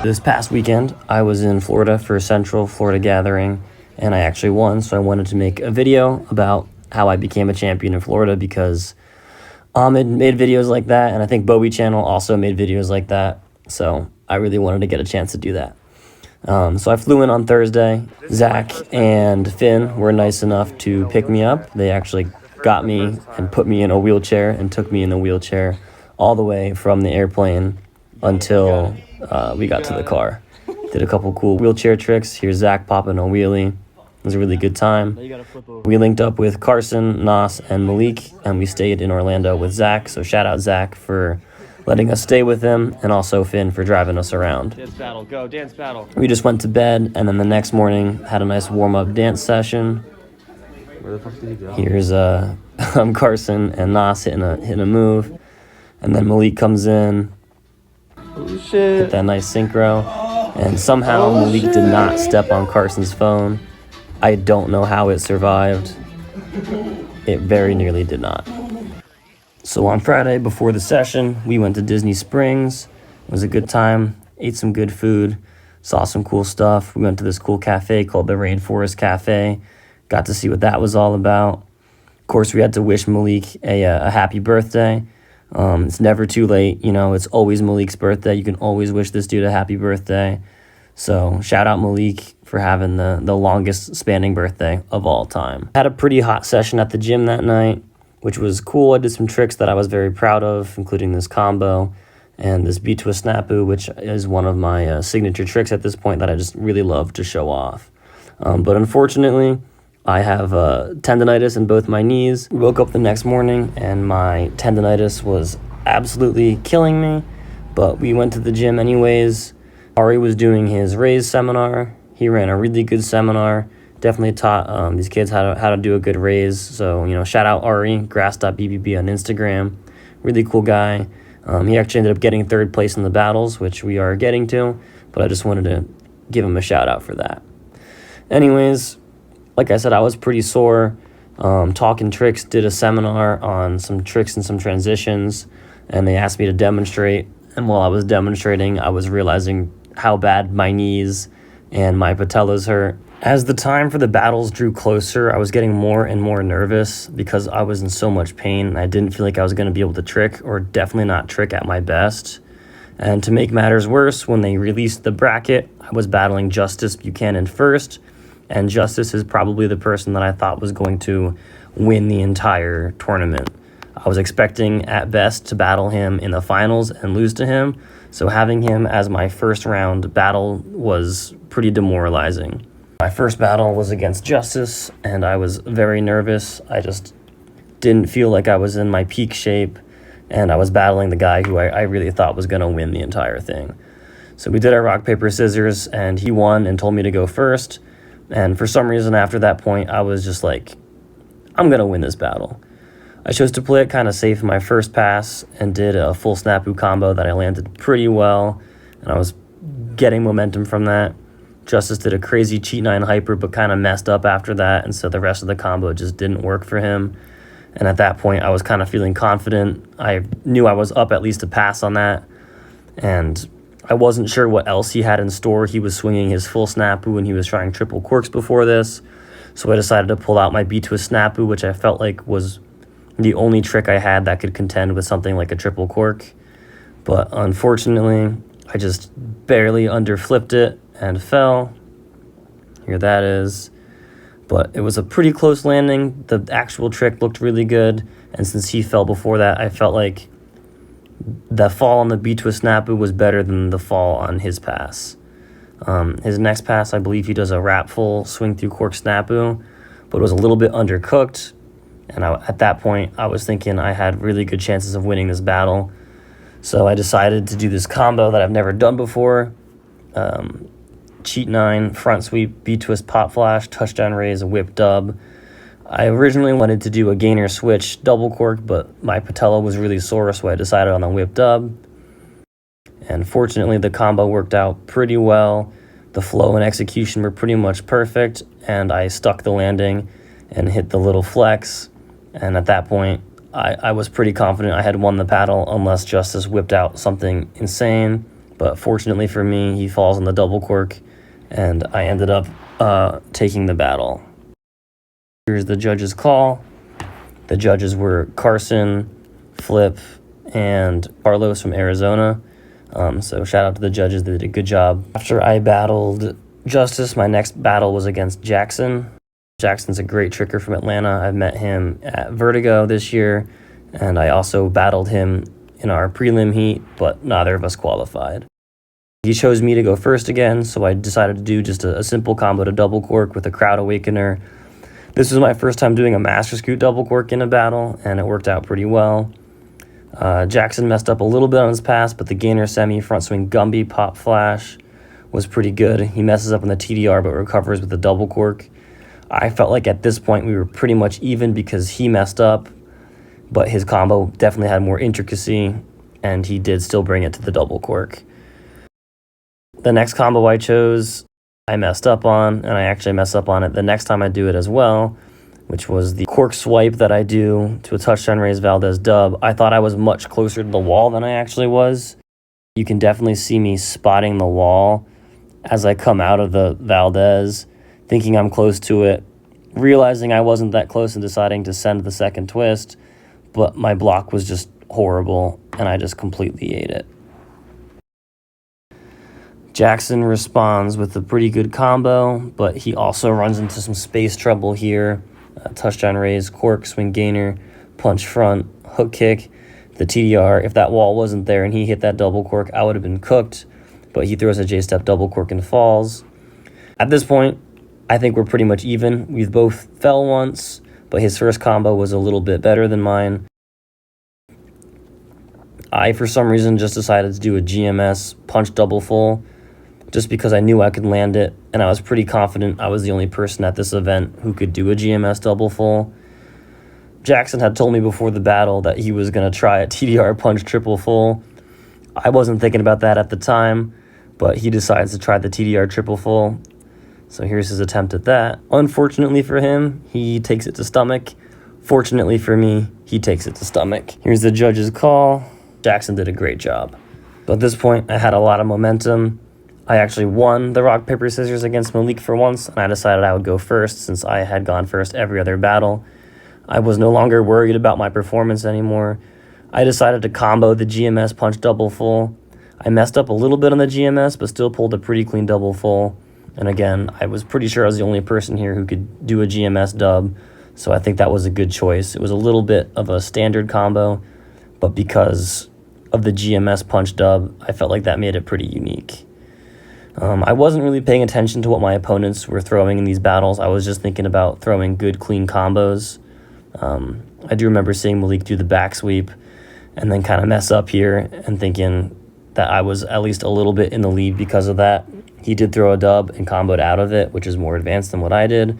This past weekend, I was in Florida for a Central Florida gathering, and I actually won, so I wanted to make a video about how I became a champion in Florida because Ahmed made videos like that, and I think Bowie Channel also made videos like that, so I really wanted to get a chance to do that. So I flew in on Thursday. Zach and Finn were nice enough to pick me up. They actually got me and put me in a wheelchair and took me in a wheelchair all the way from the airplane until we got to the car. Did a couple cool wheelchair tricks. Here's Zach popping a wheelie. It was a really good time. We linked up with Carson, Nas, and Malik, and we stayed in Orlando with Zach. So shout out Zach for letting us stay with him, and also Finn for driving us around. Dance battle, go, dance battle. We just went to bed, and then the next morning had a nice warm-up dance session. Where the fuck did he go? Here's Carson and Nas hitting a move, and then Malik comes in. Oh shit. Hit that nice synchro, and somehow Malik did not step on Carson's phone. I don't know how it survived. It very nearly did not. So on Friday before the session, we went to Disney Springs. It was a good time, ate some good food, saw some cool stuff. We went to this cool cafe called the Rainforest Cafe. Got to see what that was all about. Of course, we had to wish Malik a happy birthday. It's never too late, you know, it's always Malik's birthday. You can always wish this dude a happy birthday. So shout out Malik for having the longest spanning birthday of all time. Had a pretty hot session at the gym that night, which was cool. I did some tricks that I was very proud of, including this combo and this B-twist snapu, which is one of my signature tricks at this point that I just really love to show off. But unfortunately, I have tendonitis in both my knees. Woke up the next morning and my tendonitis was absolutely killing me, but we went to the gym anyways. Ari was doing his raise seminar. He ran a really good seminar. Definitely taught these kids how to do a good raise. So, you know, shout out Ari, grass.bbb on Instagram. Really cool guy. He actually ended up getting third place in the battles, which we are getting to, but I just wanted to give him a shout out for that. Anyways, like I said, I was pretty sore. Talking Tricks did a seminar on some tricks and some transitions, and they asked me to demonstrate. And while I was demonstrating, I was realizing how bad my knees and my patellas hurt. As the time for the battles drew closer, I was getting more and more nervous because I was in so much pain. I didn't feel like I was going to be able to trick, or definitely not trick at my best. And to make matters worse, when they released the bracket, I was battling Justice Buchanan first, and Justice is probably the person that I thought was going to win the entire tournament. I was expecting at best to battle him in the finals and lose to him, so having him as my first round battle was pretty demoralizing. My first battle was against Justice, and I was very nervous. I just didn't feel like I was in my peak shape, and I was battling the guy who I really thought was going to win the entire thing. So we did our rock, paper, scissors, and he won and told me to go first. And for some reason after that point, I was just like, I'm going to win this battle. I chose to play it kind of safe in my first pass and did a full snapu combo that I landed pretty well, and I was getting momentum from that. Justice did a crazy cheat 9 hyper, but kind of messed up after that, and so the rest of the combo just didn't work for him. And at that point, I was kind of feeling confident. I knew I was up at least a pass on that, and I wasn't sure what else he had in store. He was swinging his full snapu, and he was trying triple corks before this, so I decided to pull out my B-twist snapu, which I felt like was the only trick I had that could contend with something like a triple cork. But unfortunately, I just barely underflipped it and fell. Here that is. But it was a pretty close landing. The actual trick looked really good, and since he fell before that, I felt like the fall on the B-twist snapu was better than the fall on his pass. His next pass, I believe he does a wrap full swing through cork snapu, but it was a little bit undercooked, and at that point, I was thinking I had really good chances of winning this battle. So I decided to do this combo that I've never done before. Cheat 9, front sweep, B-twist pop flash, touchdown raise, whip dub. I originally wanted to do a gainer switch double cork, but my patella was really sore, so I decided on the whip dub. And fortunately, the combo worked out pretty well. The flow and execution were pretty much perfect, and I stuck the landing and hit the little flex. And at that point, I was pretty confident I had won the battle unless Justice whipped out something insane, but fortunately for me, he falls on the double cork, and I ended up taking the battle. Here's the judges' call. The judges were Carson, Flip, and Carlos from Arizona. So shout out to the judges, they did a good job. After I battled Justice, my next battle was against Jackson. Jackson's a great tricker from Atlanta. I've met him at Vertigo this year, and I also battled him in our prelim heat, but neither of us qualified. He chose me to go first again, so I decided to do just a simple combo to double cork with a Crowd Awakener. This was my first time doing a Master Scoot double cork in a battle, and it worked out pretty well. Jackson messed up a little bit on his pass, but the Gainer Semi front swing Gumby Pop Flash was pretty good. He messes up on the TDR, but recovers with the double cork. I felt like at this point we were pretty much even because he messed up, but his combo definitely had more intricacy, and he did still bring it to the double cork. The next combo I chose, I messed up on, and I actually messed up on it the next time I do it as well, which was the cork swipe that I do to a touchdown raise Valdez dub. I thought I was much closer to the wall than I actually was. You can definitely see me spotting the wall as I come out of the Valdez, thinking I'm close to it, realizing I wasn't that close and deciding to send the second twist, but my block was just horrible, and I just completely ate it. Jackson responds with a pretty good combo, but he also runs into some space trouble here. Touchdown raise, cork, swing gainer, punch front, hook kick, the TDR. If that wall wasn't there and he hit that double cork, I would have been cooked, but he throws a J-step double cork and falls. At this point, I think we're pretty much even. We've both fell once, but his first combo was a little bit better than mine. I, for some reason, just decided to do a GMS punch double full, just because I knew I could land it, and I was pretty confident I was the only person at this event who could do a GMS double full. Jackson had told me before the battle that he was going to try a TDR punch triple full. I wasn't thinking about that at the time, but he decides to try the TDR triple full. So here's his attempt at that. Unfortunately for him, he takes it to stomach. Fortunately for me, he takes it to stomach. Here's the judge's call. Jackson did a great job. So at this point, I had a lot of momentum. I actually won the rock, paper, scissors against Malik for once, and I decided I would go first since I had gone first every other battle. I was no longer worried about my performance anymore. I decided to combo the GMS punch double full. I messed up a little bit on the GMS, but still pulled a pretty clean double full. And again, I was pretty sure I was the only person here who could do a GMS dub, so I think that was a good choice. It was a little bit of a standard combo, but because of the GMS punch dub, I felt like that made it pretty unique. I wasn't really paying attention to what my opponents were throwing in these battles. I was just thinking about throwing good, clean combos. I do remember seeing Malik do the back sweep and then kind of mess up here and thinking that I was at least a little bit in the lead because of that. He did throw a dub and comboed out of it, which is more advanced than what I did,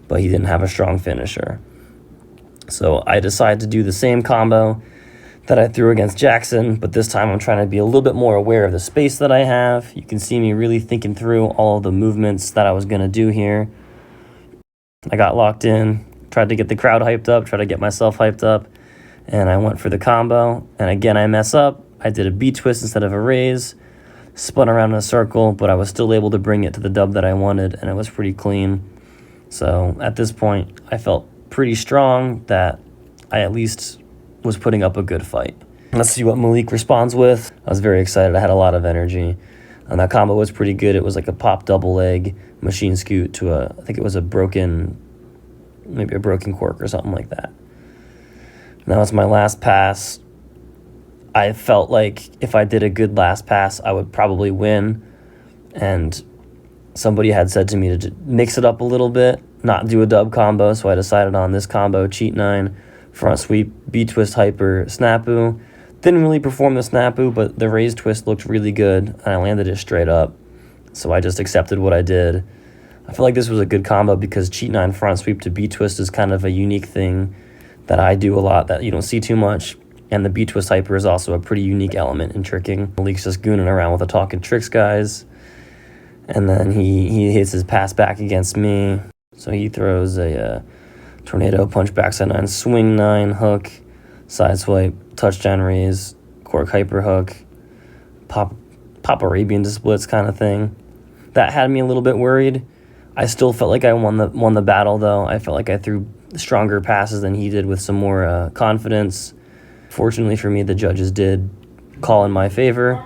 but he didn't have a strong finisher. So I decided to do the same combo that I threw against Jackson, but this time I'm trying to be a little bit more aware of the space that I have. You can see me really thinking through all of the movements that I was going to do here. I got locked in, tried to get the crowd hyped up, tried to get myself hyped up, and I went for the combo. And again, I mess up. I did a B twist instead of a raise, spun around in a circle, but I was still able to bring it to the dub that I wanted, and it was pretty clean. So at this point, I felt pretty strong that I at least was putting up a good fight. Let's see what Malik responds with. I was very excited. I had a lot of energy. And that combo was pretty good. It was like a pop double leg machine scoot to I think it was maybe a broken cork or something like that. And that was my last pass. I felt like if I did a good last pass, I would probably win. And somebody had said to me to mix it up a little bit, not do a dub combo. So I decided on this combo, cheat 9, front sweep, B-twist, hyper, snapu. Didn't really perform the snapu, but the raised twist looked really good, and I landed it straight up. So I just accepted what I did. I feel like this was a good combo because cheat 9 front sweep to B-twist is kind of a unique thing that I do a lot that you don't see too much. And the B-twist hyper is also a pretty unique element in tricking. Malik's just gooning around with the talking tricks guys. And then he hits his pass back against me. So he throws a tornado punch backside 9, swing 9, hook, side swipe, touchdown raise, cork hyper hook, pop Pop Arabian splits kind of thing. That had me a little bit worried. I still felt like I won the battle, though. I felt like I threw stronger passes than he did with some more confidence. Fortunately for me, the judges did call in my favor.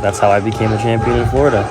That's how I became a champion in Florida.